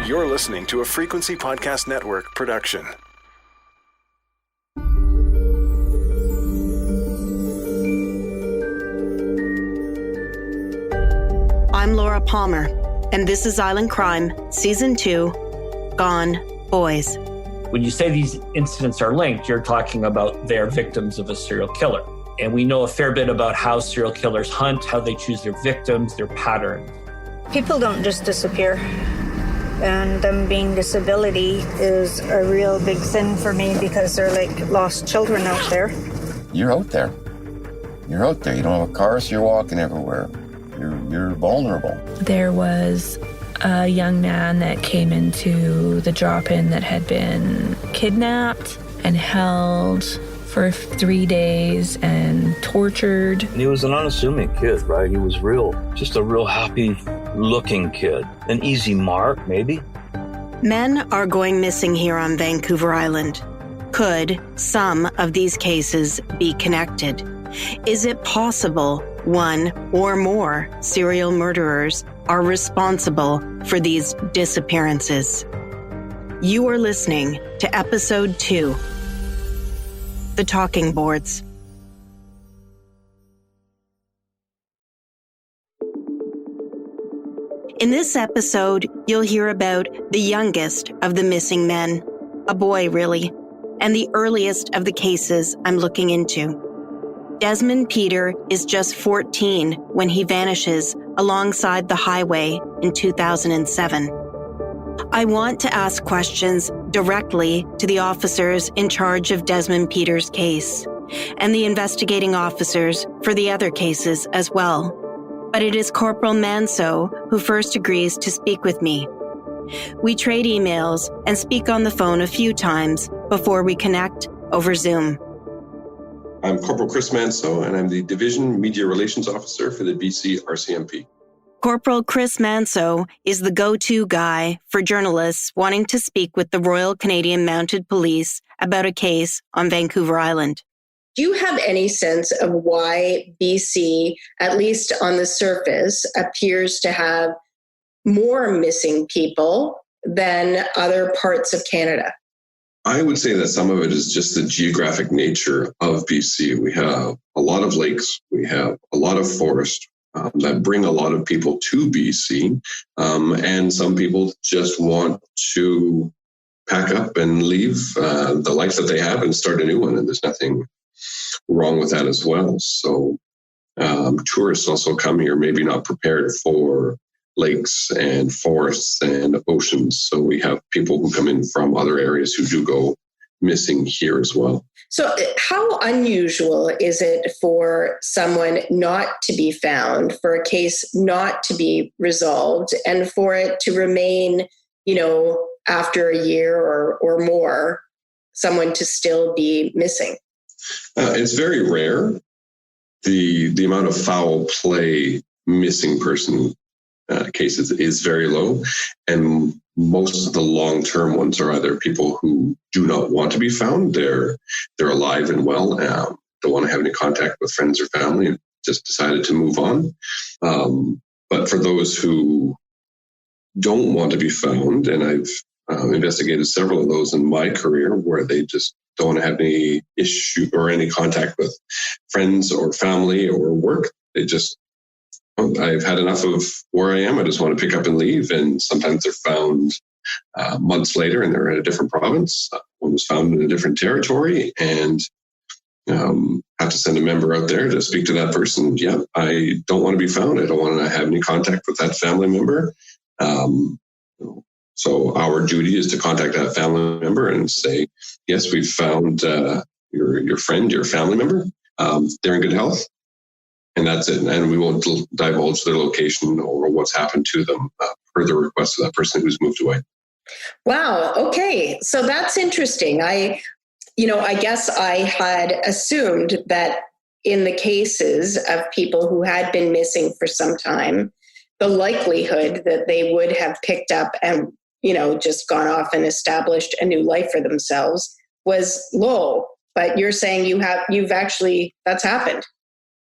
You're listening to a Frequency Podcast Network production. I'm Laura Palmer, and this is Island Crime, Season 2, Gone Boys. When you say these incidents are linked, you're talking about they're victims of a serial killer. And we know a fair bit about how serial killers hunt, how they choose their victims, their patterns. People don't just disappear. And them being disability is a real big sin for me because they're like lost children out there. You're out there. You're out there. You don't have a car, so you're walking everywhere. You're vulnerable. There was a young man that came into the drop-in that had been kidnapped and held for 3 days and tortured. And he was an unassuming kid, right? He was just a real happy-looking kid. An easy mark, maybe. Men are going missing here on Vancouver Island. Could some of these cases be connected? Is it possible one or more serial murderers are responsible for these disappearances? You are listening to Episode 2, The Talking Boards. In this episode, you'll hear about the youngest of the missing men, a boy really, and the earliest of the cases I'm looking into. Desmond Peter is just 14 when he vanishes alongside the highway in 2007. I want to ask questions directly to the officers in charge of Desmond Peter's case and the investigating officers for the other cases as well. But it is Corporal Manso who first agrees to speak with me. We trade emails and speak on the phone a few times before we connect over Zoom. I'm Corporal Chris Manso, and I'm the Division Media Relations Officer for the BC RCMP. Corporal Chris Manso is the go-to guy for journalists wanting to speak with the Royal Canadian Mounted Police about a case on Vancouver Island. Do you have any sense of why BC, at least on the surface, appears to have more missing people than other parts of Canada? I would say that some of it is just the geographic nature of BC. We have a lot of lakes, we have a lot of forest that bring a lot of people to BC, and some people just want to pack up and leave the life that they have and start a new one, and there's nothing wrong with that as well. So tourists also come here maybe not prepared for lakes and forests and oceans. So we have people who come in from other areas who do go missing here as well. So how unusual is it for someone not to be found, for a case not to be resolved, and for it to remain, after a year or more, someone to still be missing? It's very rare. The amount of foul play missing person cases is very low, and most of the long-term ones are either people who do not want to be found. They're alive and well, don't want to have any contact with friends or family, and just decided to move on. But for those who don't want to be found, and I've investigated several of those in my career where they just don't want to have any issue or any contact with friends or family or work. I've had enough of where I am. I just want to pick up and leave. And sometimes they're found months later and they're in a different province. One was found in a different territory, and have to send a member out there to speak to that person. Yeah, I don't want to be found. I don't want to have any contact with that family member. So our duty is to contact that family member and say, yes, we've found your friend, your family member. They're in good health. And that's it. And we won't divulge their location or what's happened to them per the request of that person who's moved away. Wow. Okay. So that's interesting. I guess I had assumed that in the cases of people who had been missing for some time, the likelihood that they would have picked up and, just gone off and established a new life for themselves was low. But you're saying that's happened.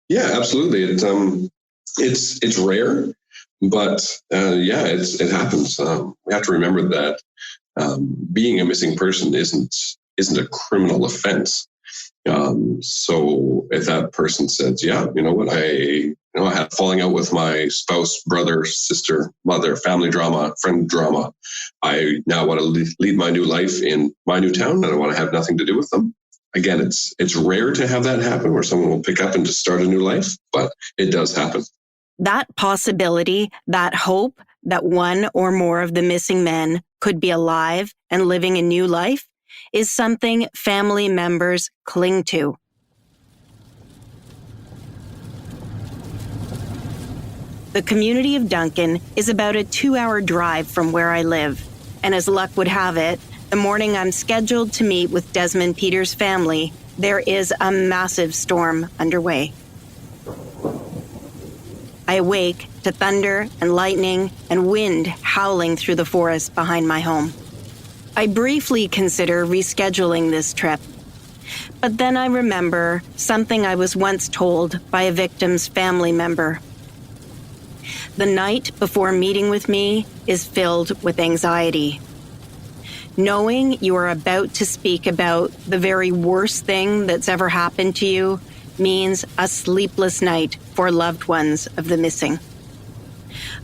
Yeah, absolutely. It's rare, But it happens. We have to remember that being a missing person isn't a criminal offense. So if that person says, yeah, you know what, I had falling out with my spouse, brother, sister, mother, family drama, friend drama. I now want to lead my new life in my new town, and I want to have nothing to do with them. Again, it's rare to have that happen where someone will pick up and just start a new life, but it does happen. That possibility, that hope that one or more of the missing men could be alive and living a new life is something family members cling to. The community of Duncan is about a 2-hour drive from where I live, and as luck would have it, the morning I'm scheduled to meet with Desmond Peter's family, there is a massive storm underway. I awake to thunder and lightning and wind howling through the forest behind my home. I briefly consider rescheduling this trip, but then I remember something I was once told by a victim's family member. The night before meeting with me is filled with anxiety. Knowing you are about to speak about the very worst thing that's ever happened to you means a sleepless night for loved ones of the missing.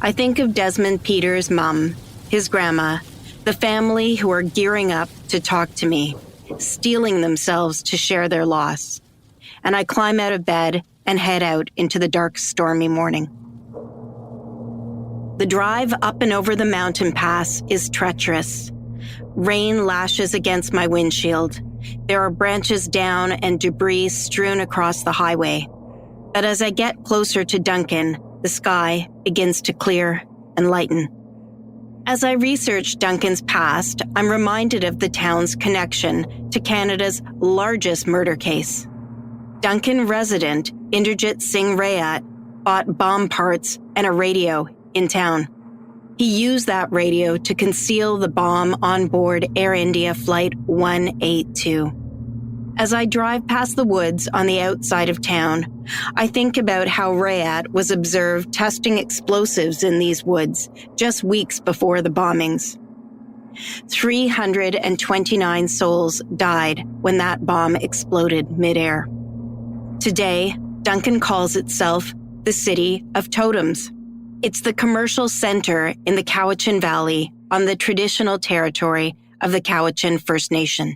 I think of Desmond Peter's mom, his grandma, the family who are gearing up to talk to me, steeling themselves to share their loss. And I climb out of bed and head out into the dark, stormy morning. The drive up and over the mountain pass is treacherous. Rain lashes against my windshield. There are branches down and debris strewn across the highway. But as I get closer to Duncan, the sky begins to clear and lighten. As I research Duncan's past, I'm reminded of the town's connection to Canada's largest murder case. Duncan resident Inderjit Singh Rayat bought bomb parts and a radio in town. He used that radio to conceal the bomb on board Air India Flight 182. As I drive past the woods on the outside of town, I think about how Rayat was observed testing explosives in these woods just weeks before the bombings. 329 souls died when that bomb exploded midair. Today, Duncan calls itself the City of Totems. It's the commercial center in the Cowichan Valley on the traditional territory of the Cowichan First Nation.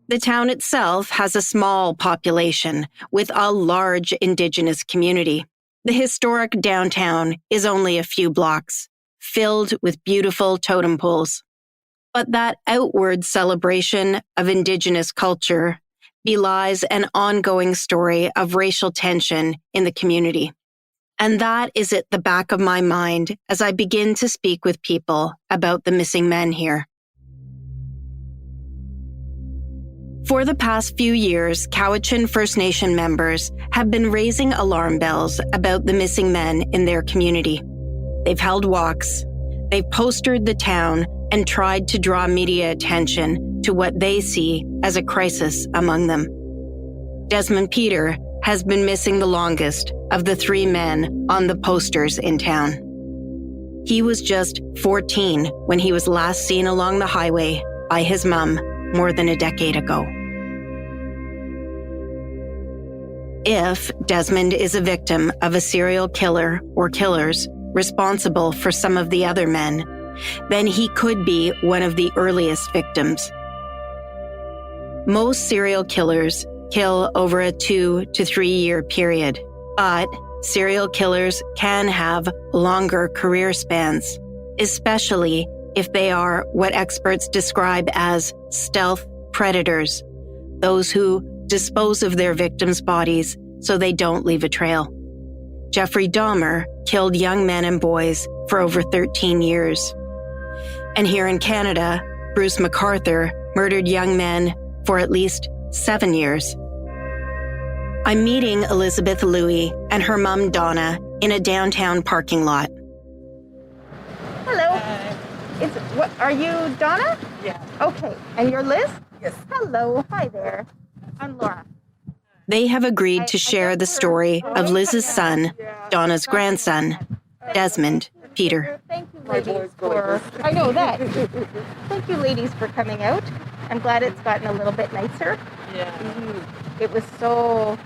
The town itself has a small population with a large Indigenous community. The historic downtown is only a few blocks, filled with beautiful totem poles. But that outward celebration of Indigenous culture belies an ongoing story of racial tension in the community. And that is at the back of my mind as I begin to speak with people about the missing men here. For the past few years, Cowichan First Nation members have been raising alarm bells about the missing men in their community. They've held walks, they've postered the town, and tried to draw media attention to what they see as a crisis among them. Desmond Peter has been missing the longest of the 3 men on the posters in town. He was just 14 when he was last seen along the highway by his mom more than a decade ago. If Desmond is a victim of a serial killer or killers responsible for some of the other men, then he could be one of the earliest victims. Most serial killers kill over a 2 to 3 year period, but serial killers can have longer career spans, especially if they are what experts describe as stealth predators, those who dispose of their victims' bodies so they don't leave a trail. Jeffrey Dahmer killed young men and boys for over 13 years. And here in Canada, Bruce McArthur murdered young men for at least 7 years. I'm meeting Elizabeth Louie and her mom Donna in a downtown parking lot. Hello. Are you Donna? Yeah. Okay. And you're Liz? Yes. Hello. Hi there. I'm Laura. They have agreed to share the story of Liz's son, Donna's grandson, Desmond, Peter. Thank you, ladies, for... I know that. Thank you, ladies, for coming out. I'm glad it's gotten a little bit nicer. Yeah. It was so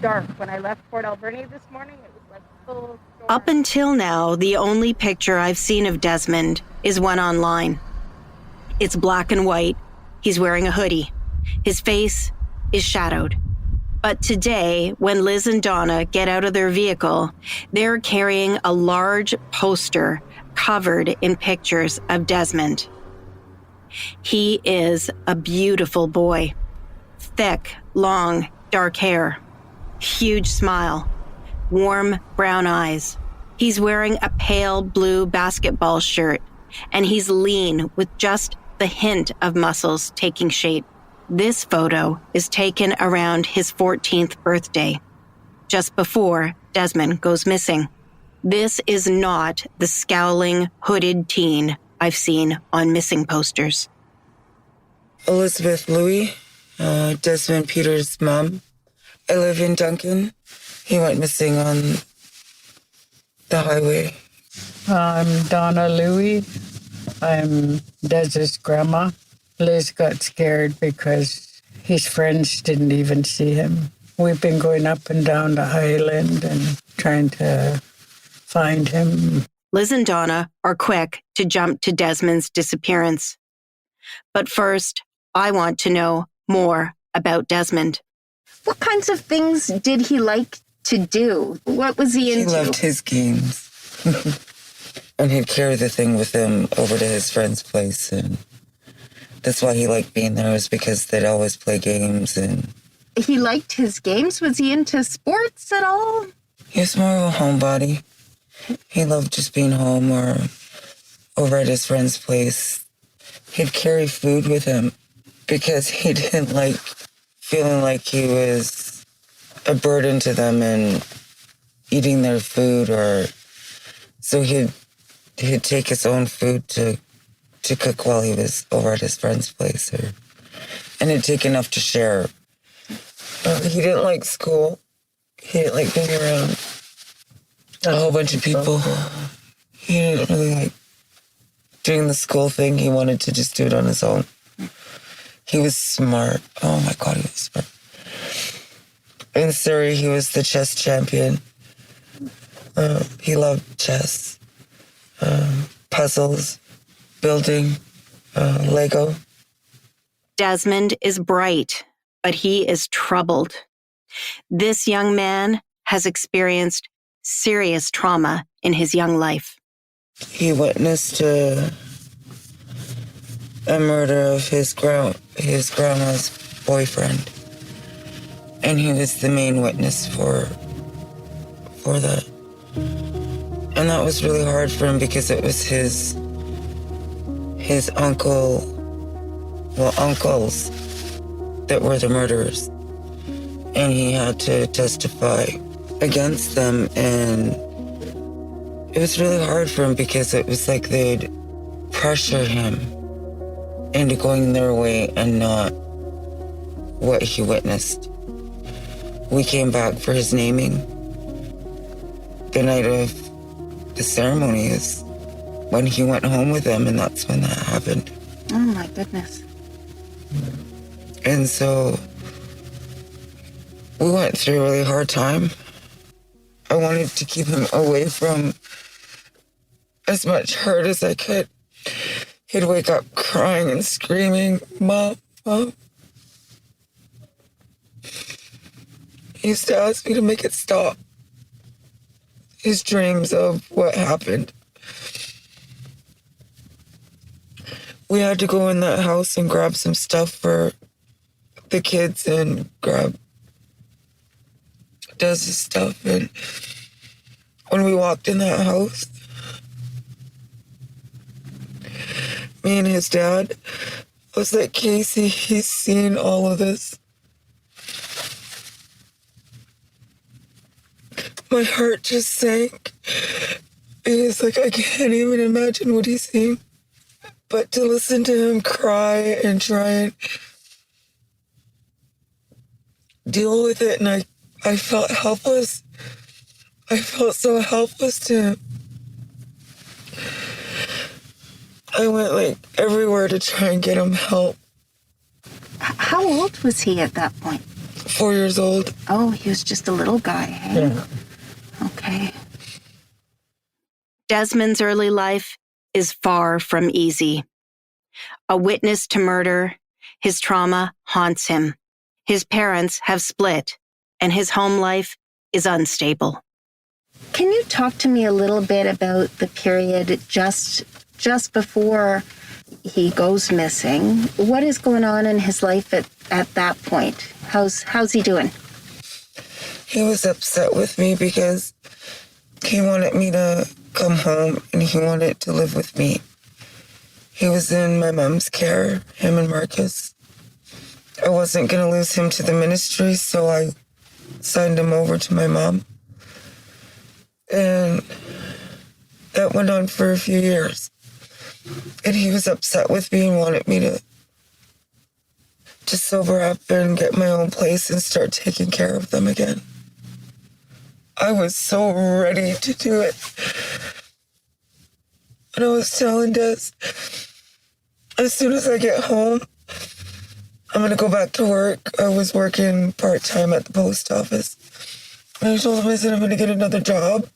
dark when I left Port Alberni this morning. It was like full storm. Up until now, the only picture I've seen of Desmond is one online. It's black and white. He's wearing a hoodie. His face is shadowed. But today, when Liz and Donna get out of their vehicle, they're carrying a large poster covered in pictures of Desmond. He is a beautiful boy. Thick, long, dark hair. Huge smile. Warm brown eyes. He's wearing a pale blue basketball shirt, and he's lean with just the hint of muscles taking shape. This photo is taken around his 14th birthday, just before Desmond goes missing. This is not the scowling, hooded teen I've seen on missing posters. Elizabeth Louie, Desmond Peter's mom. I live in Duncan. He went missing on the highway. I'm Donna Louie. I'm Des's grandma. Liz got scared because his friends didn't even see him. We've been going up and down the Highland and trying to find him. Liz and Donna are quick to jump to Desmond's disappearance. But first, I want to know more about Desmond. What kinds of things did he like to do? What was he into? He loved his games. And he'd carry the thing with him over to his friend's place, and that's why he liked being there, is because they'd always play games. And He liked his games? Was he into sports at all? he was more of a homebody. He loved just being home or over at his friend's place. He'd carry food with him because he didn't like feeling like he was a burden to them and eating their food, or so he'd take his own food to cook while he was over at his friend's place, and he'd take enough to share. He didn't like school. He didn't like being around a whole bunch of people. He didn't really like doing the school thing. He wanted to just do it on his own. He was smart. Oh my God, he was smart. In Surrey, he was the chess champion. He loved chess, puzzles, building, Lego. Desmond is bright, but he is troubled. This young man has experienced serious trauma in his young life. He witnessed a murder of his grandma's boyfriend, and he was the main witness for that. And that was really hard for him because it was his uncles that were the murderers, and he had to testify against them. And it was really hard for him because it was like they'd pressure him into going their way and not what he witnessed. We came back for his naming. The night of the ceremony is when he went home with them, and that's when that happened. Oh my goodness. And so we went through a really hard time. I wanted to keep him away from as much hurt as I could. He'd wake up crying and screaming, "Mom, Mom." He used to ask me to make it stop. His dreams of what happened. We had to go in that house and grab some stuff for the kids and grab Des's stuff. And when we walked in that house, me and his dad was like, "Casey, he's seen all of this." My heart just sank. It's like, I can't even imagine what he's seen. But to listen to him cry and try and deal with it, and I felt helpless. I felt so helpless to him. I went like everywhere to try and get him help. How old was he at that point? 4 years old. Oh, he was just a little guy, hey? Yeah. Okay. Desmond's early life is far from easy. A witness to murder, his trauma haunts him. His parents have split, and his home life is unstable. Can you talk to me a little bit about the period just before he goes missing? What is going on in his life at that point? How's he doing? He was upset with me because he wanted me to come home and he wanted to live with me. He was in my mom's care, him and Marcus. I wasn't going to lose him to the ministry, so I signed him over to my mom. And that went on for a few years. And he was upset with me and wanted me to sober up and get my own place and start taking care of them again. I was so ready to do it. And I was telling Des, as soon as I get home, I'm going to go back to work. I was working part-time at the post office. And I told him, I said, I'm going to get another job.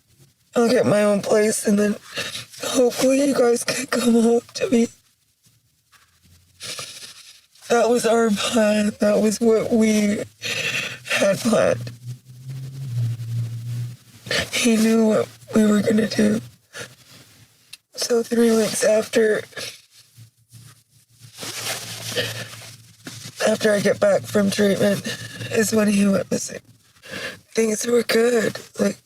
I'll get my own place, and then hopefully you guys can come home to me. That was our plan. That was what we had planned. He knew what we were going to do. So 3 weeks after I get back from treatment is when he went missing. Things were good. Like,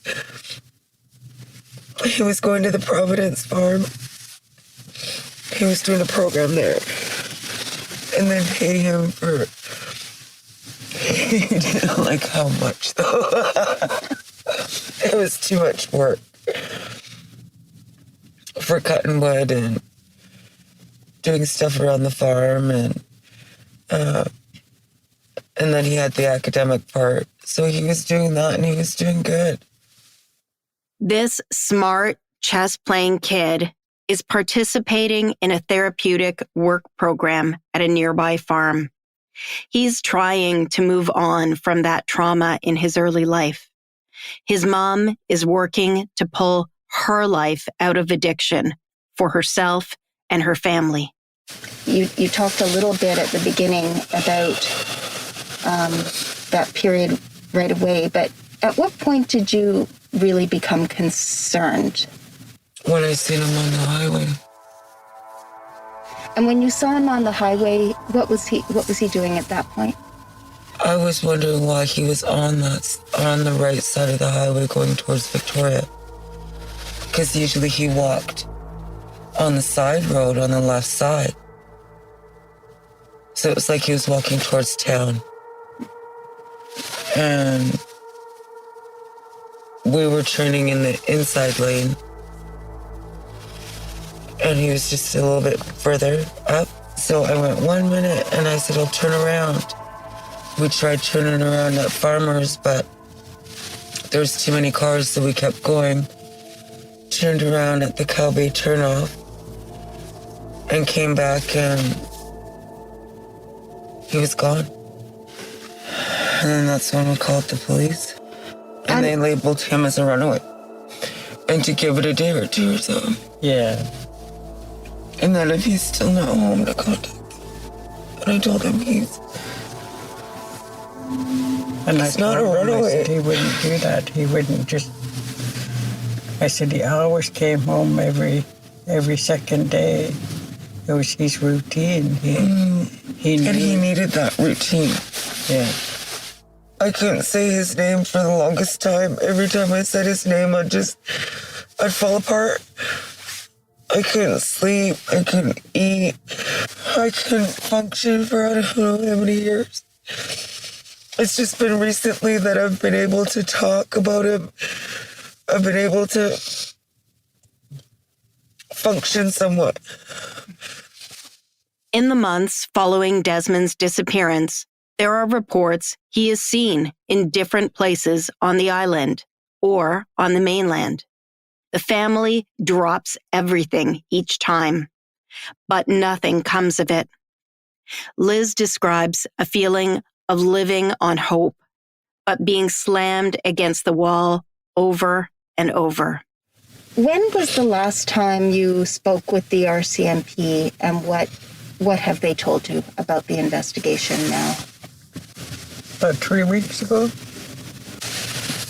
he was going to the Providence farm. He was doing a program there. And then pay him for... He didn't like how much, though. It was too much work for cutting wood and doing stuff around the farm, and then he had the academic part. So he was doing that, and he was doing good. This smart chess-playing kid is participating in a therapeutic work program at a nearby farm. He's trying to move on from that trauma in his early life. His mom is working to pull her life out of addiction for herself and her family. You talked a little bit at the beginning about that period right away, but at what point did you really become concerned? When I seen him on the highway. And when you saw him on the highway, what was he doing at that point? I was wondering why he was on the right side of the highway going towards Victoria. Because usually he walked on the side road on the left side. So it was like he was walking towards town. And we were turning in the inside lane. And he was just a little bit further up. So I went 1 minute and I said, I'll turn around. We tried turning around at Farmers, but there's too many cars, so we kept going. Turned around at the Cow Bay turnoff and came back, and he was gone. And then that's when we called the police. And they labeled him as a runaway. And to give it a day or two or so. Yeah. And then if he's still not home, to contact them. And I told him he's not a runaway. I said he wouldn't do that. He wouldn't just... I said he always came home every second day. It was his routine. He knew. And he needed that routine. Yeah. I couldn't say his name for the longest time. Every time I said his name, I'd fall apart. I couldn't sleep. I couldn't eat. I couldn't function for I don't know how many years. It's just been recently that I've been able to talk about him. I've been able to function somewhat. In the months following Desmond's disappearance, there are reports he is seen in different places on the island or on the mainland. The family drops everything each time. but nothing comes of it. Liz describes a feeling of living on hope, but being slammed against the wall over and over. When was the last time you spoke with the RCMP, and what have they told you about the investigation now? About 3 weeks ago,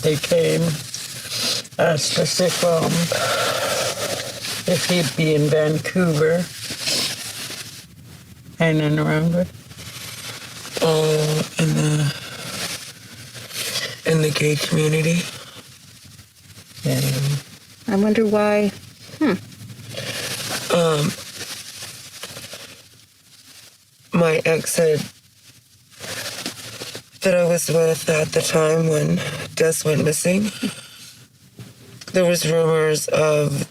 they came, asked us if he'd be in Vancouver, hanging around with. Oh, in the gay community. And I wonder why. My ex said that I was with at the time when Des went missing. There was rumors of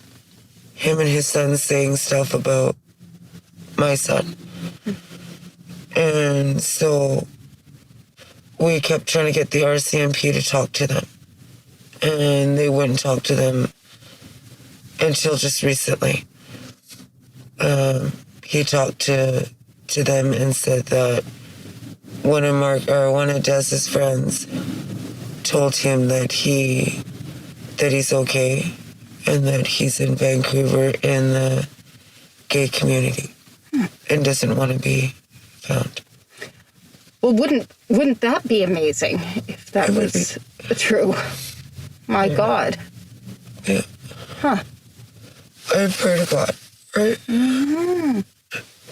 him and his son saying stuff about my son. And so we kept trying to get the RCMP to talk to them. And they wouldn't talk to them until just recently. He talked to them and said that one of Des's friends told him that he's okay and that he's in Vancouver in the gay community and doesn't want to be found. Well, wouldn't that be amazing if that was true? My God. Yeah. Huh. I've heard a lot, right? Mm-hmm.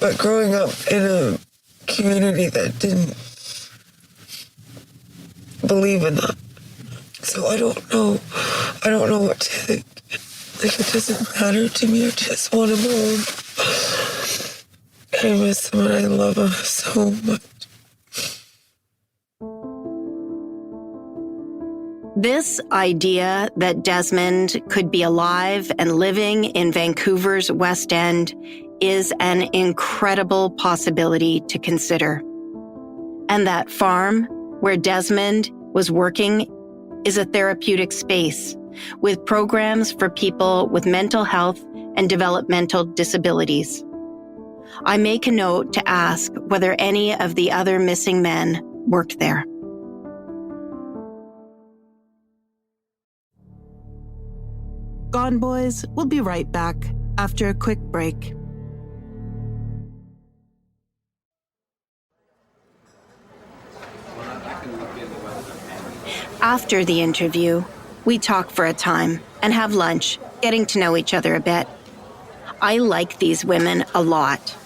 But growing up in a community that didn't believe in that. So I don't know what to think. Like, it doesn't matter to me. I just want him home. I miss him and I love him so much. This idea that Desmond could be alive and living in Vancouver's West End is an incredible possibility to consider. And that farm where Desmond was working is a therapeutic space with programs for people with mental health and developmental disabilities. I make a note to ask whether any of the other missing men worked there. Gone Boys will be right back after a quick break. After the interview, we talk for a time and have lunch, getting to know each other a bit. I like these women a lot.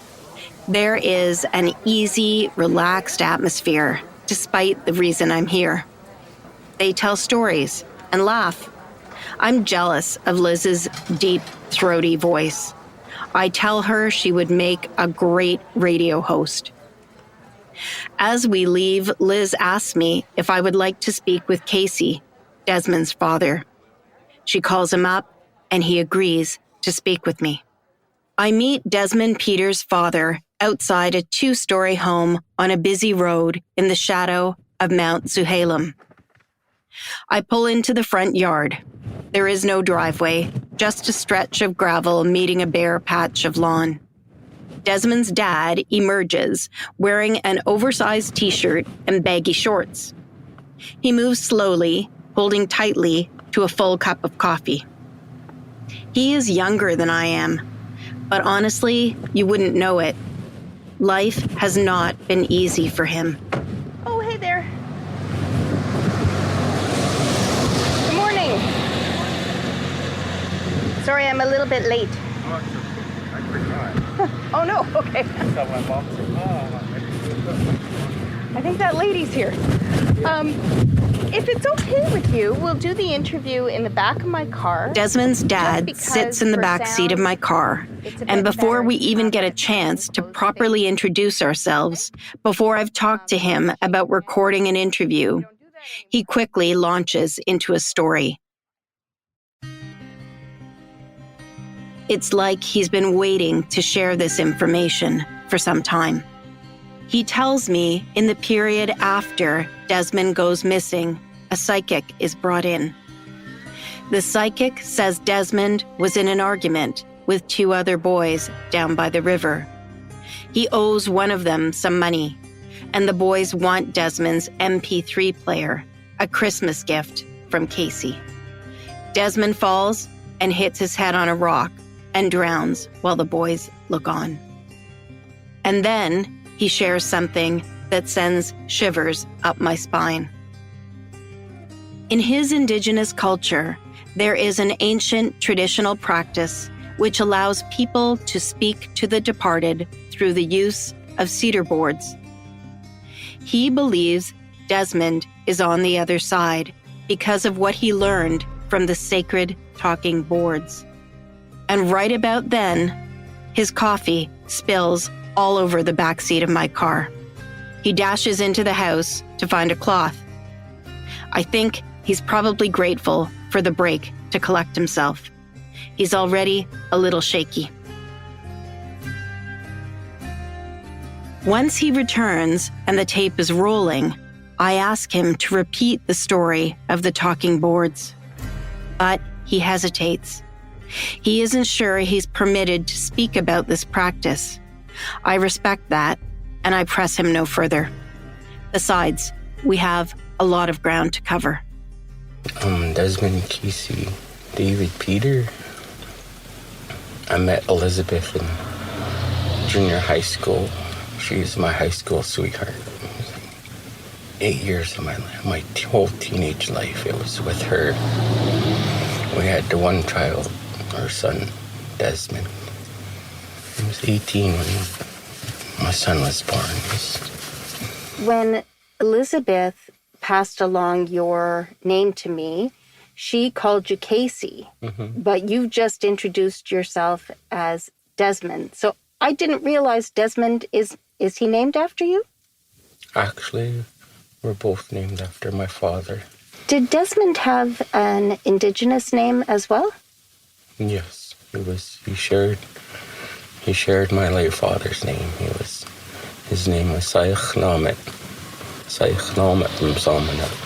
There is an easy, relaxed atmosphere, despite the reason I'm here. They tell stories and laugh. I'm jealous of Liz's deep, throaty voice. I tell her she would make a great radio host. As we leave, Liz asks me if I would like to speak with Casey, Desmond's father. She calls him up, and he agrees to speak with me. I meet Desmond Peter's father outside a 2-story home on a busy road in the shadow of Mount Suhalem. I pull into the front yard. There is no driveway, just a stretch of gravel meeting a bare patch of lawn. Desmond's dad emerges wearing an oversized t-shirt and baggy shorts. He moves slowly, holding tightly to a full cup of coffee. He is younger than I am, but honestly, you wouldn't know it. Life has not been easy for him. Oh, hey there. Good morning. Sorry, I'm a little bit late. Oh, no, okay. I think that lady's here. If it's okay with you, we'll do the interview in the back of my car. Desmond's dad sits in the back seat of my car, and before we even get a chance to properly introduce ourselves, before I've talked to him about recording an interview, he quickly launches into a story. It's like he's been waiting to share this information for some time. He tells me in the period after Desmond goes missing, a psychic is brought in. The psychic says Desmond was in an argument with 2 other boys down by the river. He owes one of them some money, and the boys want Desmond's MP3 player, a Christmas gift from Casey. Desmond falls and hits his head on a rock and drowns while the boys look on. And then he shares something that sends shivers up my spine. In his Indigenous culture, there is an ancient traditional practice which allows people to speak to the departed through the use of cedar boards. He believes Desmond is on the other side because of what he learned from the sacred talking boards. And right about then, his coffee spills all over the backseat of my car. He dashes into the house to find a cloth. I think he's probably grateful for the break to collect himself. He's already a little shaky. Once he returns and the tape is rolling, I ask him to repeat the story of the talking boards. But he hesitates. He isn't sure he's permitted to speak about this practice. I respect that, and I press him no further. Besides, we have a lot of ground to cover. Desmond, Casey, David, Peter. I met Elizabeth in junior high school. She was my high school sweetheart. 8 years of my whole teenage life, it was with her. We had the one child, our son, Desmond. He was 18 when my son was born. When Elizabeth passed along your name to me, she called you Casey, but you just introduced yourself as Desmond. So I didn't realize Desmond, is he named after you? Actually, we're both named after my father. Did Desmond have an Indigenous name as well? Yes, he shared my late father's name. His name was Saich Namet from Salmonette.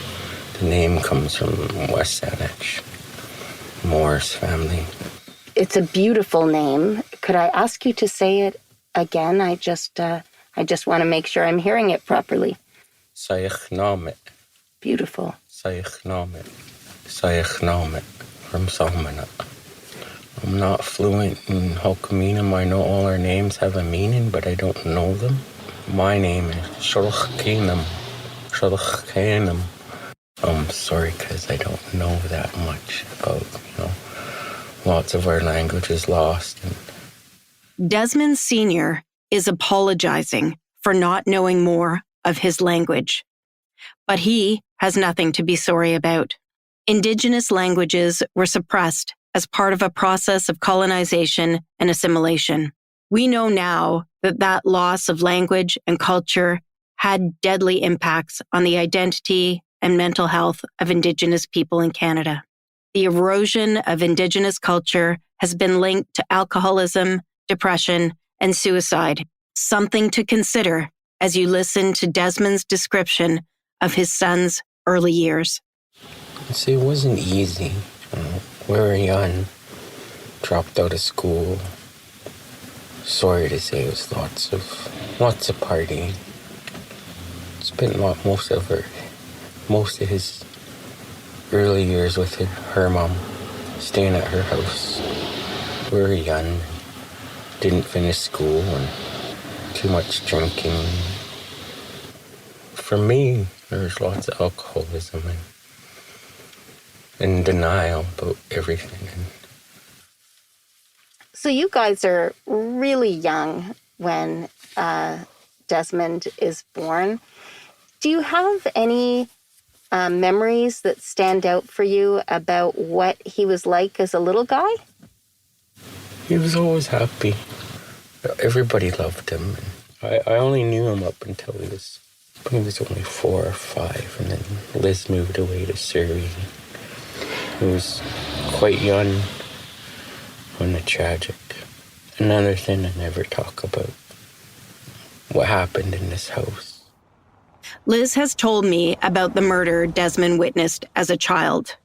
The name comes from West Saanich, Moore's family. It's a beautiful name. Could I ask you to say it again? I just want to make sure I'm hearing it properly. Saich Namet. Beautiful. Saich Namet from Salmonette. I'm not fluent in Hokuminum. I know all our names have a meaning, but I don't know them. My name is Shulchkanum. I'm sorry, because I don't know that much about, lots of our language is lost. Desmond Sr. is apologizing for not knowing more of his language. But he has nothing to be sorry about. Indigenous languages were suppressed as part of a process of colonization and assimilation. We know now that loss of language and culture had deadly impacts on the identity and mental health of Indigenous people in Canada. The erosion of Indigenous culture has been linked to alcoholism, depression, and suicide, something to consider as you listen to Desmond's description of his son's early years. See, it wasn't easy. We were young, dropped out of school. Sorry to say, it was lots of partying. Spent most of his early years with her mom, staying at her house. We were young, didn't finish school, and too much drinking. For me, there was lots of alcoholism and denial about everything. So you guys are really young when Desmond is born. Do you have any memories that stand out for you about what he was like as a little guy? He was always happy. Everybody loved him. I only knew him up until he was only 4 or 5, and then Liz moved away to Surrey. He was quite young when the tragic. Another thing I never talk about, what happened in this house. Liz has told me about the murder Desmond witnessed as a child,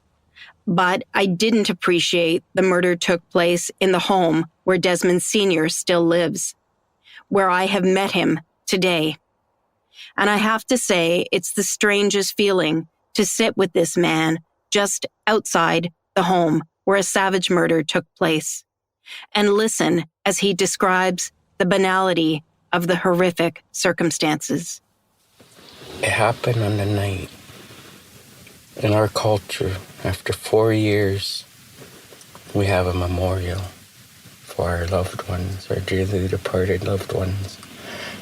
but I didn't appreciate the murder took place in the home where Desmond Sr. still lives, where I have met him today. And I have to say, it's the strangest feeling to sit with this man just outside the home where a savage murder took place and listen as he describes the banality of the horrific circumstances. It happened on the night. In our culture, after 4 years, we have a memorial for our loved ones, our dearly departed loved ones.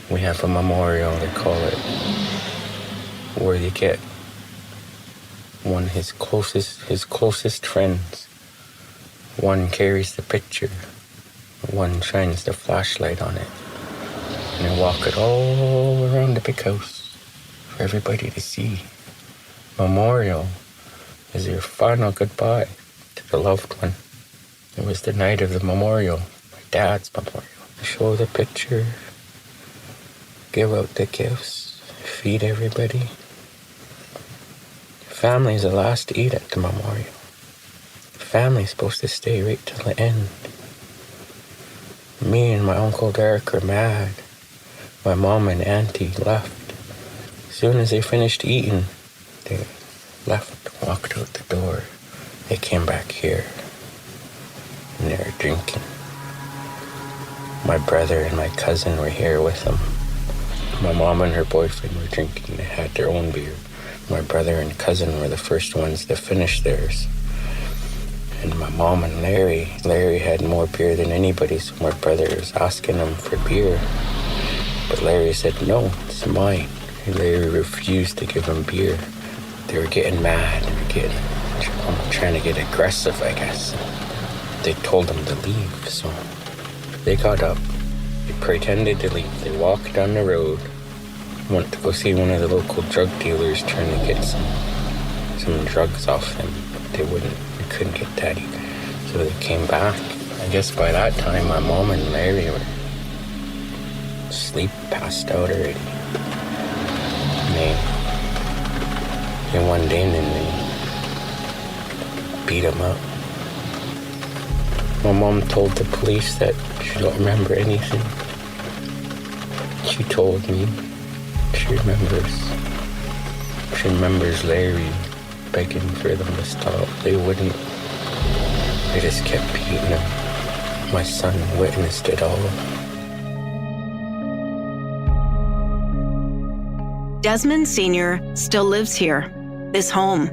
We have a memorial, they call it, where you get one his closest friends. One carries the picture, one shines the flashlight on it, and they walk it all around the big house for everybody to see. Memorial is your final goodbye to the loved one. It was the night of the memorial, my dad's memorial. Show the picture, give out the gifts, feed everybody. Family's the last to eat at the memorial. Family's supposed to stay right till the end. Me and my Uncle Derek are mad. My mom and auntie left. As soon as they finished eating, they left, walked out the door. They came back here, and they were drinking. My brother and my cousin were here with them. My mom and her boyfriend were drinking. They had their own beer. My brother and cousin were the first ones to finish theirs. And my mom and Larry had more beer than anybody, so my brother was asking him for beer. But Larry said, no, it's mine. And Larry refused to give him beer. They were getting mad, trying to get aggressive, I guess. They told him to leave, so they got up. They pretended to leave. They walked down the road, went to go see one of the local drug dealers trying to get some drugs off him. But they couldn't get that either. So they came back. I guess by that time, my mom and Larry were asleep, passed out already. And they went in and they beat him up. My mom told the police that she don't remember anything. She told me she remembers Larry begging for them to stop. They wouldn't. They just kept beating him. My son witnessed it all. Desmond Sr. still lives here, this home.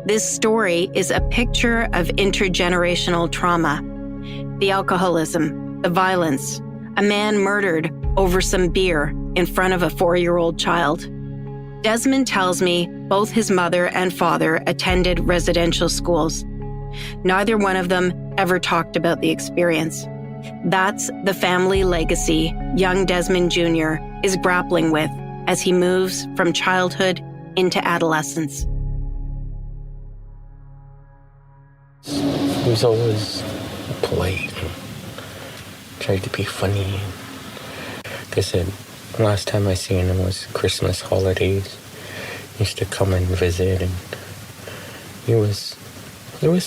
This story is a picture of intergenerational trauma. The alcoholism, the violence, a man murdered over some beer in front of a 4-year-old child. Desmond tells me both his mother and father attended residential schools. Neither one of them ever talked about the experience. That's the family legacy young Desmond Jr. is grappling with as he moves from childhood into adolescence. He was always polite and tried to be funny. Like I said, the last time I seen him was Christmas holidays. He used to come and visit, and it was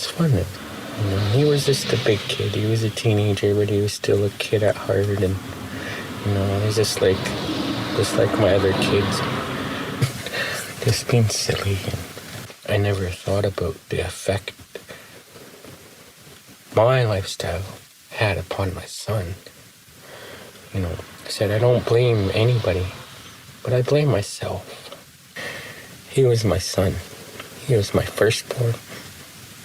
fun. You know, he was just a big kid. He was a teenager, but he was still a kid at heart, and you know, he was just like my other kids, just being silly. And I never thought about the effect my lifestyle had upon my son. You know, I said I don't blame anybody, but I blame myself. He was my son. He was my firstborn.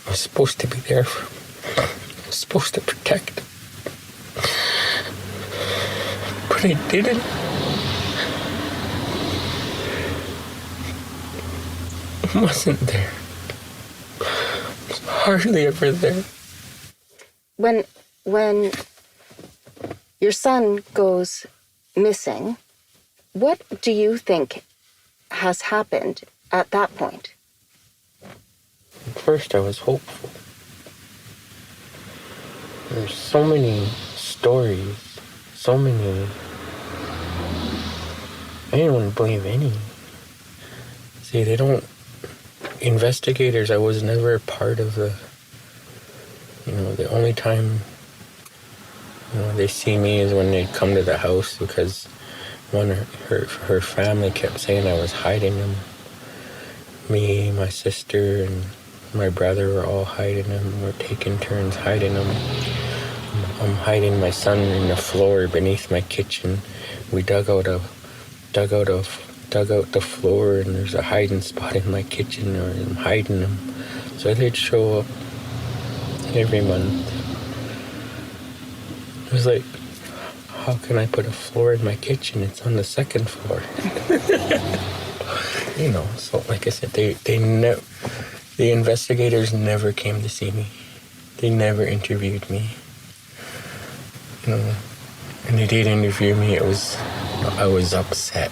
I was supposed to be there for him. I was supposed to protect him. But I didn't. I wasn't there. I was hardly ever there. When your son goes missing, what do you think has happened at that point? At first I was hopeful. There's so many stories, so many. I didn't want to believe any. See, they don't. Investigators, I was never a part of the. You know, the only time They see me is when they come to the house, because her family kept saying I was hiding them. Me, my sister, and my brother were all hiding them. We're taking turns hiding them. I'm hiding my son in the floor beneath my kitchen. We dug out the floor, and there's a hiding spot in my kitchen, or I'm hiding them. So they'd show up every month. It was like, how can I put a floor in my kitchen? It's on the second floor. So like I said, the investigators never came to see me. They never interviewed me. And they did interview me. I was upset.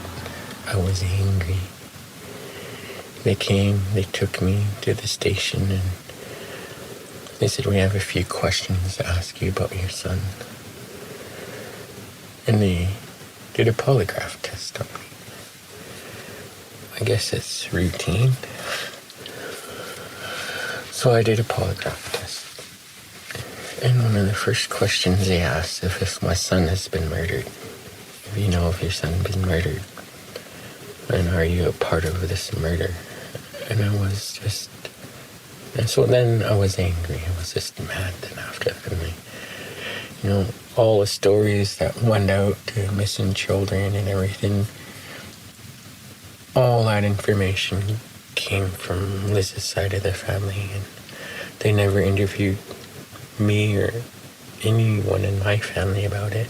I was angry. They came, they took me to the station, and they said, we have a few questions to ask you about your son. And they did a polygraph test on me. I guess it's routine. So I did a polygraph test. And one of the first questions they asked if my son has been murdered. If you know if your son's been murdered. And are you a part of this murder? And so then I was angry. I was just mad then after that. And all the stories that went out to missing children and everything, all that information came from Liz's side of the family, and they never interviewed me or anyone in my family about it.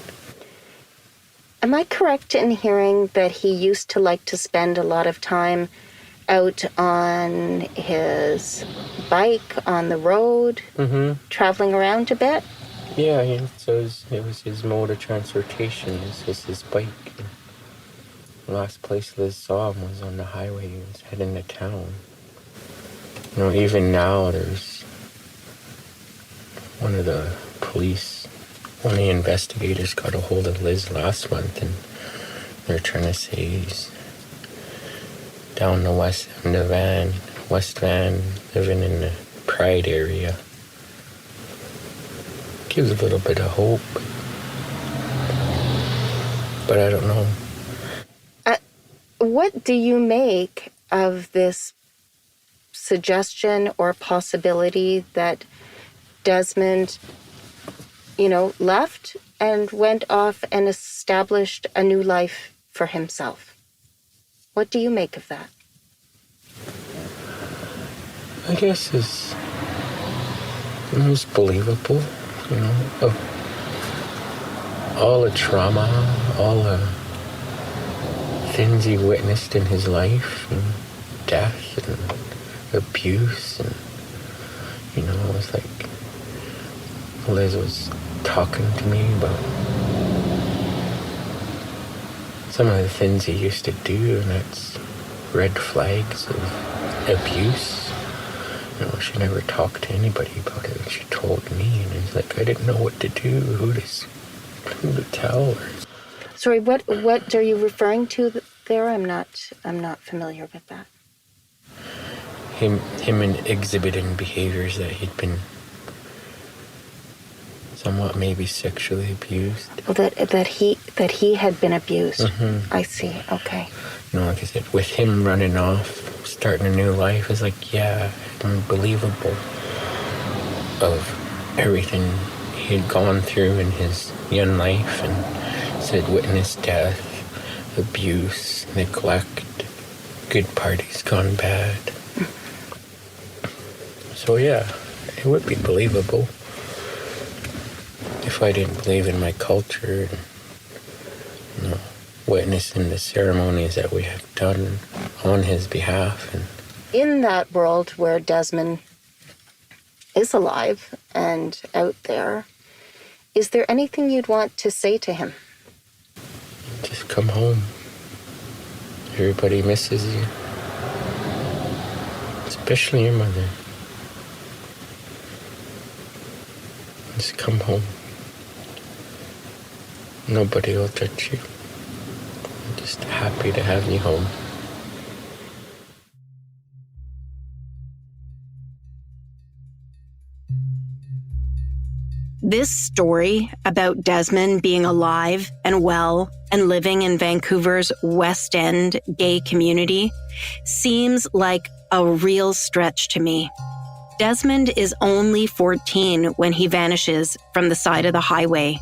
Am I correct in hearing that he used to like to spend a lot of time out on his bike, on the road, traveling around a bit? Yeah, so it was his mode of transportation. It was his bike. The last place Liz saw him was on the highway. He was heading to town. Even now, there's one of the investigators got a hold of Liz last month, and they're trying to say he's down the West Van, living in the Pride area. Gives a little bit of hope, but I don't know. What do you make of this suggestion or possibility that Desmond, left and went off and established a new life for himself? What do you make of that? I guess it's most believable, of all the trauma, all the things he witnessed in his life, and death and abuse, and it was like Liz was talking to me about some of the things he used to do, and that's red flags of abuse. She never talked to anybody about it. She told me, and it's like I didn't know what to do, who to tell her. Sorry, what are you referring to there? I'm not familiar with that. Him exhibiting behaviors that he'd been somewhat maybe sexually abused. Oh, that he had been abused. Mm-hmm. I see. Okay. Like I said, with him running off, starting a new life, it's like, yeah, unbelievable of everything he'd gone through in his young life, and said witnessed death, abuse, neglect, good parties gone bad. So yeah, it would be believable if I didn't believe in my culture and witnessing the ceremonies that we have done on his behalf. And in that world where Desmond is alive and out there, is there anything you'd want to say to him? Just come home. Everybody misses you. Especially your mother. Just come home. Nobody will judge you. I'm just happy to have you home. This story about Desmond being alive and well and living in Vancouver's West End gay community seems like a real stretch to me. Desmond is only 14 when he vanishes from the side of the highway.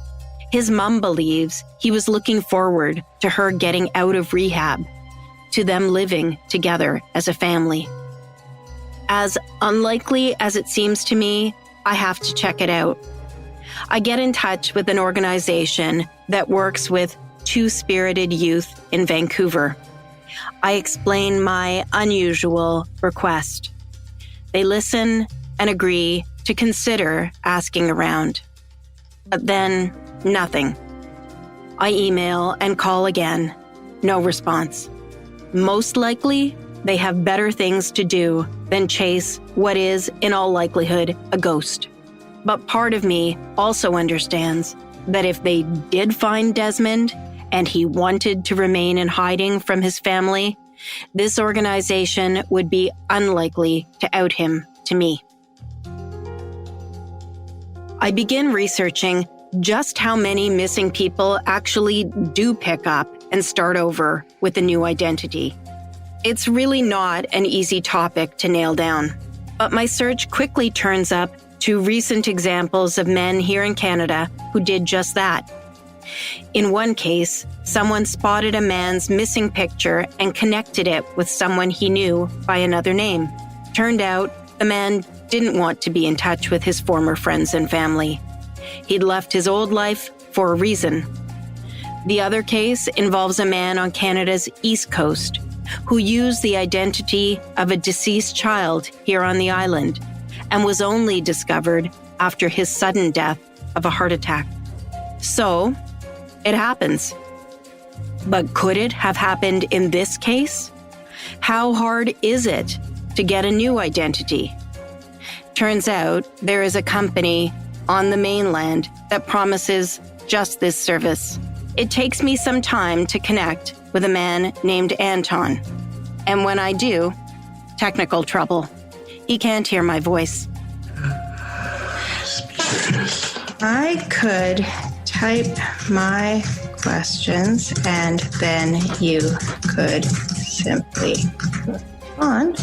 His mom believes he was looking forward to her getting out of rehab, to them living together as a family. As unlikely as it seems to me, I have to check it out. I get in touch with an organization that works with two-spirited youth in Vancouver. I explain my unusual request. They listen and agree to consider asking around. But then, nothing. I email and call again. No response. Most likely, they have better things to do than chase what is, in all likelihood, a ghost. But part of me also understands that if they did find Desmond and he wanted to remain in hiding from his family, this organization would be unlikely to out him to me. I begin researching just how many missing people actually do pick up and start over with a new identity. It's really not an easy topic to nail down, but my search quickly turns up to recent examples of men here in Canada who did just that. In one case, someone spotted a man's missing picture and connected it with someone he knew by another name. Turned out, the man didn't want to be in touch with his former friends and family. He'd left his old life for a reason. The other case involves a man on Canada's East Coast who used the identity of a deceased child here on the island and was only discovered after his sudden death of a heart attack. So, it happens. But could it have happened in this case? How hard is it to get a new identity? Turns out there is a company on the mainland that promises just this service. It takes me some time to connect with a man named Anton. And when I do, technical trouble. He can't hear my voice. I could type my questions and then you could simply respond.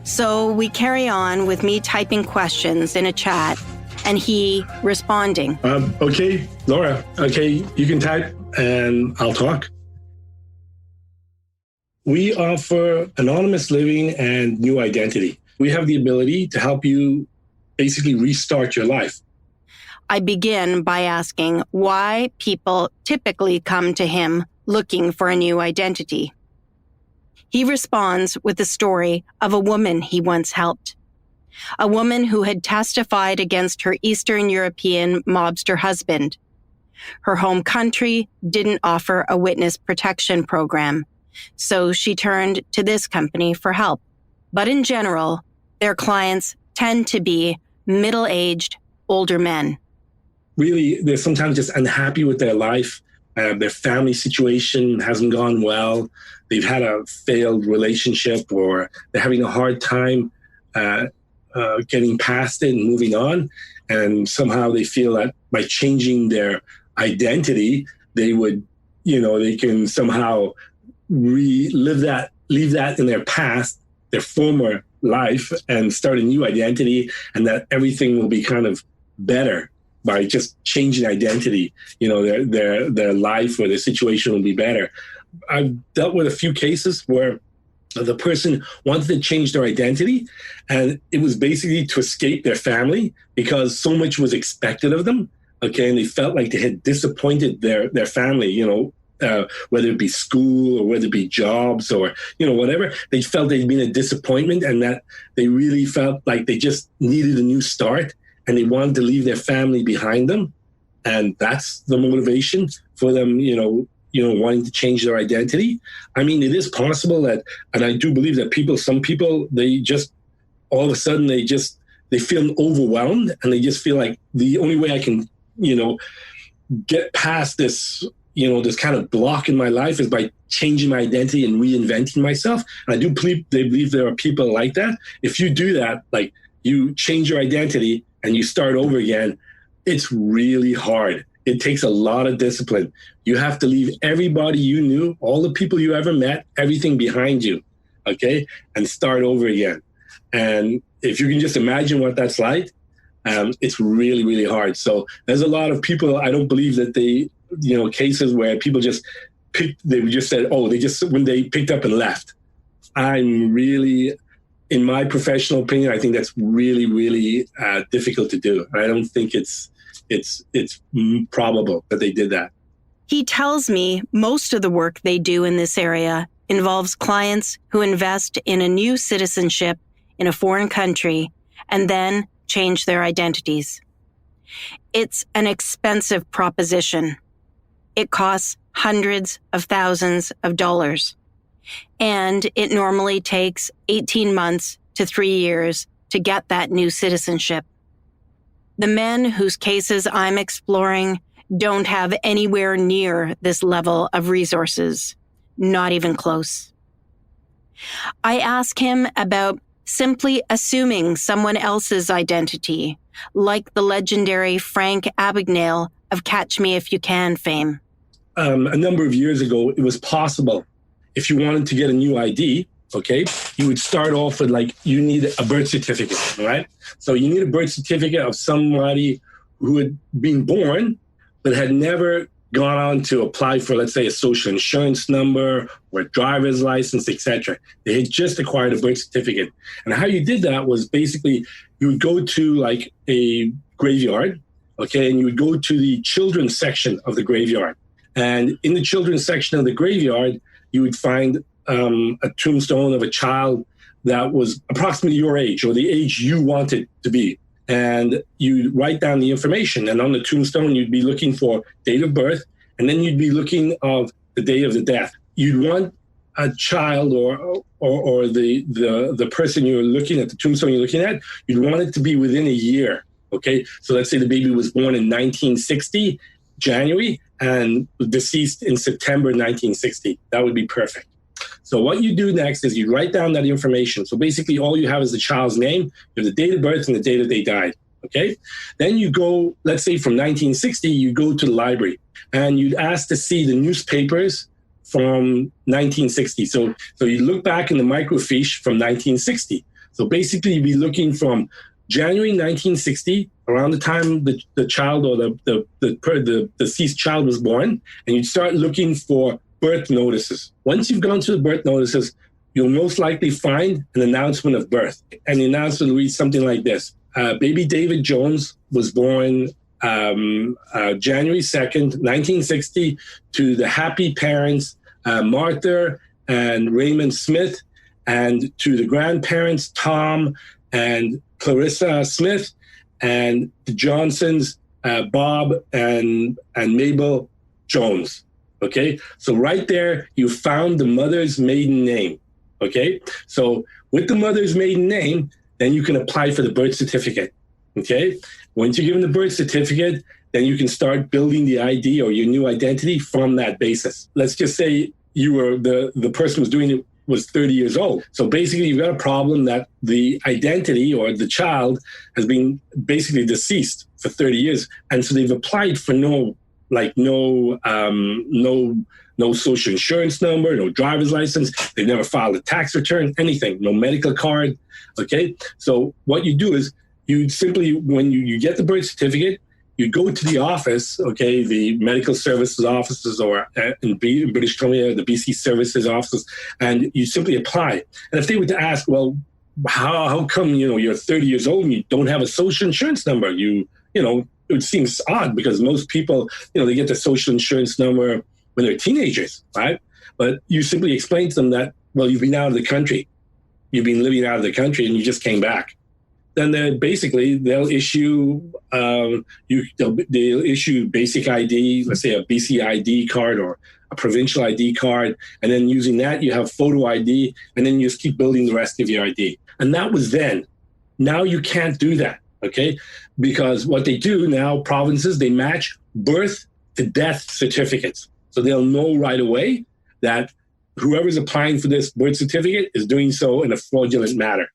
So we carry on with me typing questions in a chat and he responding. Okay, Laura. Okay, you can type and I'll talk. We offer anonymous living and new identity. We have the ability to help you basically restart your life. I begin by asking why people typically come to him looking for a new identity. He responds with the story of a woman he once helped. A woman who had testified against her Eastern European mobster husband. Her home country didn't offer a witness protection program, so she turned to this company for help. But in general, their clients tend to be middle-aged, older men. Really, they're sometimes just unhappy with their life. Their family situation hasn't gone well. They've had a failed relationship or they're having a hard time getting past it and moving on. And somehow they feel that by changing their identity, they would, they can somehow leave that in their past, their former life, and start a new identity, and that everything will be kind of better by just changing identity. Their life or their situation will be better. I've dealt with a few cases where the person wanted to change their identity, and it was basically to escape their family because so much was expected of them. Okay, and they felt like they had disappointed their family, whether it be school or whether it be jobs or, whatever. They felt they'd been a disappointment and that they really felt like they just needed a new start and they wanted to leave their family behind them. And that's the motivation for them, wanting to change their identity. I mean, it is possible that, and I do believe that some people, they just, all of a sudden, they feel overwhelmed and they just feel like the only way I can, get past this, this kind of block in my life is by changing my identity and reinventing myself. And I do believe there are people like that. If you do that, like you change your identity and you start over again, It's really hard. It takes a lot of discipline. You have to leave everybody you knew, all the people you ever met, everything behind you, okay, and start over again. And if you can just imagine what that's like, it's really, really hard. So there's a lot of people, I don't believe that they, cases where people just said, when they picked up and left. I'm really, in my professional opinion, I think that's really, really difficult to do. I don't think it's probable that they did that. He tells me most of the work they do in this area involves clients who invest in a new citizenship in a foreign country and then change their identities. It's an expensive proposition. It costs hundreds of thousands of dollars. And it normally takes 18 months to 3 years to get that new citizenship. The men whose cases I'm exploring don't have anywhere near this level of resources, not even close. I ask him about simply assuming someone else's identity, like the legendary Frank Abagnale of Catch Me If You Can fame. A number of years ago, it was possible. If you wanted to get a new ID, okay, you would start off with you need a birth certificate, right? So you need a birth certificate of somebody who had been born, but had never gone on to apply for, let's say, a social insurance number or a driver's license, etc. They had just acquired a birth certificate. And how you did that was basically you would go to a graveyard, okay, and you would go to the children's section of the graveyard. And in the children's section of the graveyard, you would find a tombstone of a child that was approximately your age or the age you wanted to be. And you write down the information. And on the tombstone, you'd be looking for date of birth, and then you'd be looking of the day of the death. You'd want a child or the person you're looking at, the tombstone you're looking at, you'd want it to be within a year, okay? So let's say the baby was born in 1960, January, and deceased in September 1960. That would be perfect. So what you do next is you write down that information. So basically all you have is the child's name, you have the date of birth and the date that they died, okay? Then you go, let's say from 1960, you go to the library and you'd ask to see the newspapers from 1960. So you look back in the microfiche from 1960. So basically you'd be looking from January 1960, around the time the child or the deceased child was born, and you'd start looking for birth notices. Once you've gone to the birth notices, you'll most likely find an announcement of birth. And the announcement reads something like this. Baby David Jones was born January 2nd, 1960, to the happy parents, Martha and Raymond Smith, and to the grandparents, Tom and Clarissa Smith, and the Johnsons, Bob and Mabel Jones. Okay, so right there, you found the mother's maiden name. Okay, so with the mother's maiden name, then you can apply for the birth certificate. Okay, once you're given the birth certificate, then you can start building the ID or your new identity from that basis. Let's just say you were the person who's doing it was 30 years old. So basically, you've got a problem that the identity or the child has been basically deceased for 30 years, and so they've applied for no social insurance number, no driver's license. They've never filed a tax return, anything, no medical card. Okay. So what you do is you simply, when you get the birth certificate, you go to the office, okay, the medical services offices, or in British Columbia, the BC services offices, and you simply apply. And if they were to ask, well, how come, you're 30 years old and you don't have a social insurance number? It seems odd because most people, they get the social insurance number when they're teenagers, right? But you simply explain to them that, well, you've been out of the country. You've been living out of the country and you just came back. Then they'll issue they'll issue basic ID, let's say a BC ID card or a provincial ID card, and then using that you have photo ID, and then you just keep building the rest of your ID. And that was then. Now you can't do that, okay? Because what they do now, provinces, they match birth to death certificates. So they'll know right away that whoever's applying for this birth certificate is doing so in a fraudulent manner.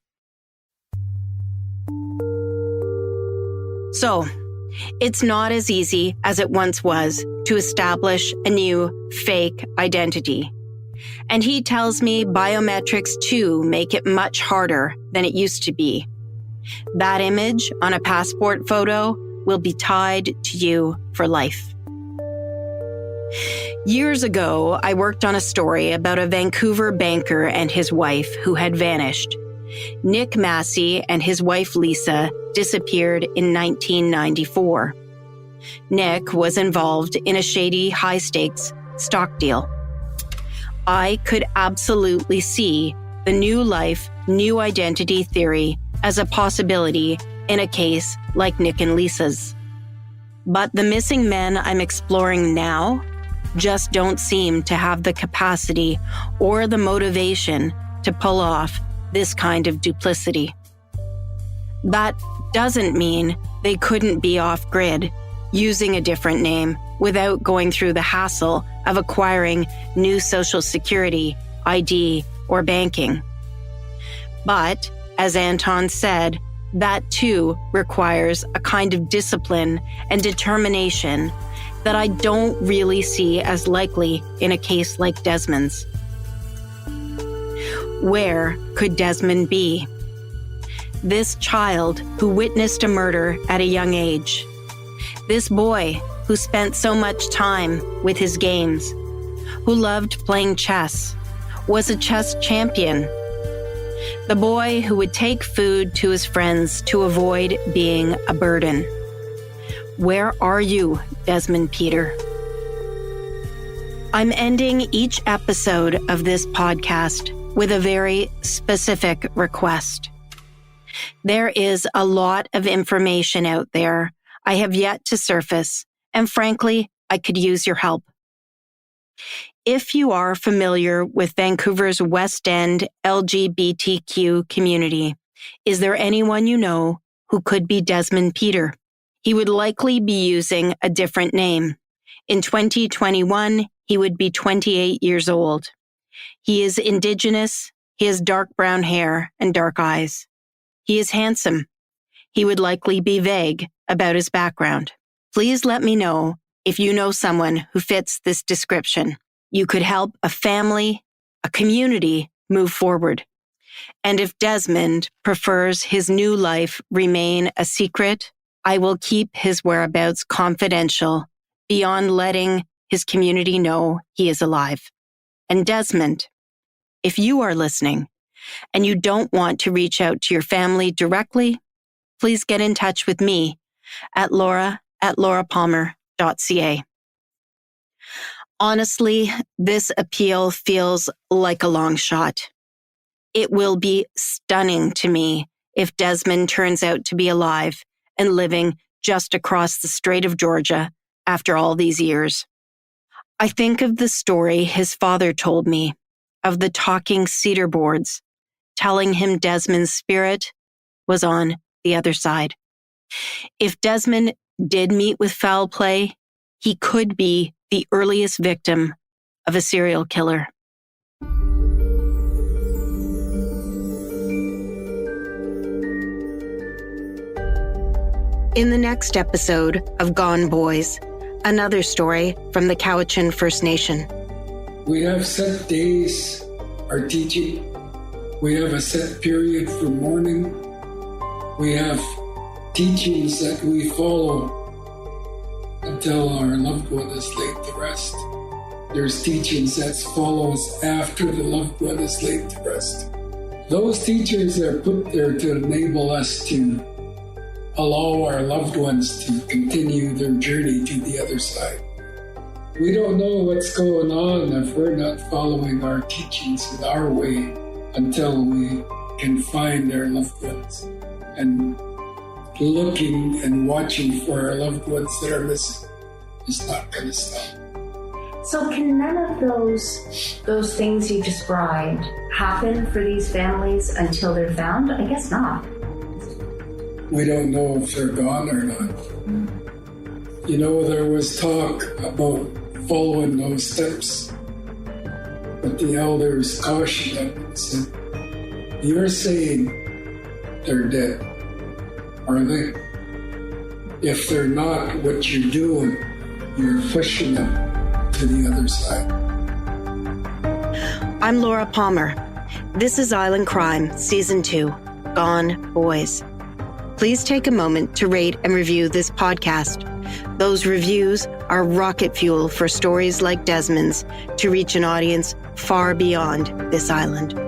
So, It's not as easy as it once was to establish a new fake identity. And he tells me biometrics too make it much harder than it used to be. That image on a passport photo will be tied to you for life. Years ago, I worked on a story about a Vancouver banker and his wife who had vanished. Nick Massey and his wife Lisa disappeared in 1994. Nick was involved in a shady high-stakes stock deal. I could absolutely see the new life, new identity theory as a possibility in a case like Nick and Lisa's. But the missing men I'm exploring now just don't seem to have the capacity or the motivation to pull off this kind of duplicity. That doesn't mean they couldn't be off-grid, using a different name without going through the hassle of acquiring new social security, ID, or banking. But, as Anton said, that too requires a kind of discipline and determination that I don't really see as likely in a case like Desmond's. Where could Desmond be? This child who witnessed a murder at a young age. This boy who spent so much time with his games, who loved playing chess, was a chess champion. The boy who would take food to his friends to avoid being a burden. Where are you, Desmond Peter? I'm ending each episode of this podcast with a very specific request. There is a lot of information out there I have yet to surface, and frankly, I could use your help. If you are familiar with Vancouver's West End LGBTQ community, is there anyone you know who could be Desmond Peter? He would likely be using a different name. In 2021, he would be 28 years old. He is Indigenous, he has dark brown hair and dark eyes. He is handsome. He would likely be vague about his background. Please let me know if you know someone who fits this description. You could help a family, a community move forward. And if Desmond prefers his new life remain a secret, I will keep his whereabouts confidential beyond letting his community know he is alive. And Desmond, if you are listening and you don't want to reach out to your family directly, please get in touch with me at laura@laurapalmer.ca. Honestly, this appeal feels like a long shot. It will be stunning to me if Desmond turns out to be alive and living just across the Strait of Georgia after all these years. I think of the story his father told me of the talking cedar boards, telling him Desmond's spirit was on the other side. If Desmond did meet with foul play, he could be the earliest victim of a serial killer. In the next episode of Gone Boys, another story from the Cowichan First Nation. We have set days are teaching. We have a set period for mourning. We have teachings that we follow until our loved one is laid to rest. There's teachings that follow us after the loved one is laid to rest. Those teachings are put there to enable us to allow our loved ones to continue their journey to the other side. We don't know what's going on if we're not following our teachings in our way until we can find our loved ones. And looking and watching for our loved ones that are missing is not going to stop. So can none of those things you described happen for these families until they're found? I guess not. We don't know if they're gone or not. You know, there was talk about following those steps, but the elders cautioned them and said, "You're saying they're dead, are they? if they're not what you're doing, you're pushing them to the other side. I'm Laura Palmer. This is Island Crime, Season 2, Gone Boys. Please take a moment to rate and review this podcast. Those reviews are rocket fuel for stories like Desmond's to reach an audience far beyond this island.